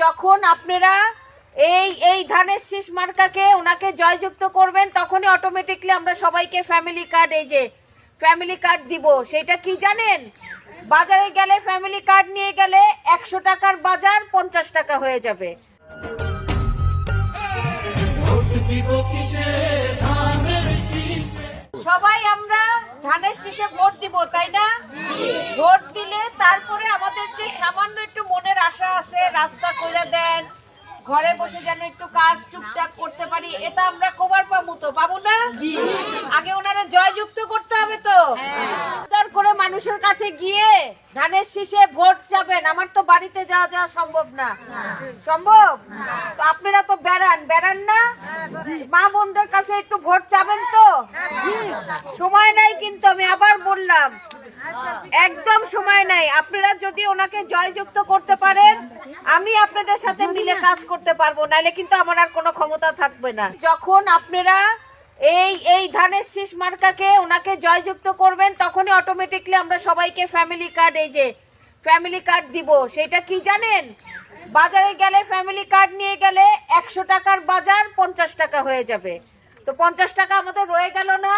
যখন আপনারা এই ধানের শীষ মার্কাকে ওনাকে জয়যুক্ত করবেন তখনই অটোমেটিকলি আমরা সবাইকে ফ্যামিলি কার্ড, এই যে ফ্যামিলি কার্ড দিব। সেটা কি জানেন? বাজারে গেলে ফ্যামিলি কার্ড নিয়ে গেলে 100 টাকার বাজার 50 টাকা হয়ে যাবে। সবাই আমরা ধানের শীষে ভোট দিব, তাই না? ভোট দিলে তারপরে আমাদের যে সামান্য একটু মনের আশা আছে, রাস্তা করে দেন, ঘরে বসে যেন একটু কাজ টুকটাক করতে পারি, এটা আমরা কবার পাবো? তো পাবো না? আগে ওনারা জয়যুক্ত করতে হবে তো। তার করে মানুষের কাছে গিয়ে ধানের শীষে ভোট চাবেন। আমার তো বাড়িতে যাওয়া সম্ভব না। সম্ভব? তো আপনারা তো বেড়ান না, মা বোনদের কাছে একটু ভোট চাবেন তো। সময় নাই কিন্তু, আমি আবার বললাম, একদম সময় নাই। আপনারা যদি ওনাকে জয়যুক্ত করতে পারেন, আমি আপনাদের সাথে মিলে কাজ করতে পারবো, নাইলে কিন্তু আমার আর কোনো ক্ষমতা থাকবে না। যখন আপনারা এই ধানের শীষ মার্কাকে ওনাকে জয়যুক্ত করবেন তখনই অটোমেটিকলি আমরা সবাইকে ফ্যামিলি কার্ড, এই যে ফ্যামিলি কার্ড দিব। সেটা কি জানেন? বাজারে গেলে ফ্যামিলি কার্ড নিয়ে গেলে 100 টাকার বাজার 50 টাকা হয়ে যাবে। তো 50 টাকা আমাদের রয়ে গেল না?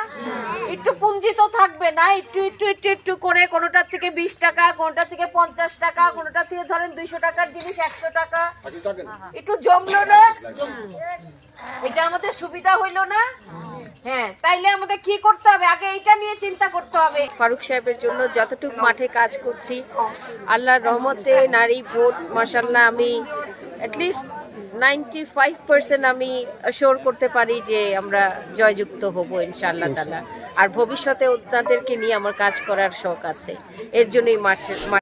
একটু পুঁজি তো থাকবে না? একটু করে, কোনোটার থেকে 20 টাকা, কোনোটার থেকে 50 টাকা, কোনোটার থেকে ধরেন 200 টাকার জিনিস 100 টাকা, একটু জমলো না? এটা আমাদের সুবিধা হইলো না? হ্যাঁ, তাইলে আমাদের কি করতে হবে? আগে এইটা নিয়ে চিন্তা করতে হবে। ফারুক সাহেবের জন্য যতটুকু মাঠে কাজ করছি, আল্লাহর রহমতে নারী ভোট মাশাআল্লাহ আমি অ্যাটলিস্ট 95% আমি অ্যাশোর করতে পারি যে আমরা জয়যুক্ত হব ইনশাআল্লাহ তাআলা। আর ভবিষ্যতে ওনাদেরকে নিয়ে আমার কাজ করার শখ আছে, এর জন্যই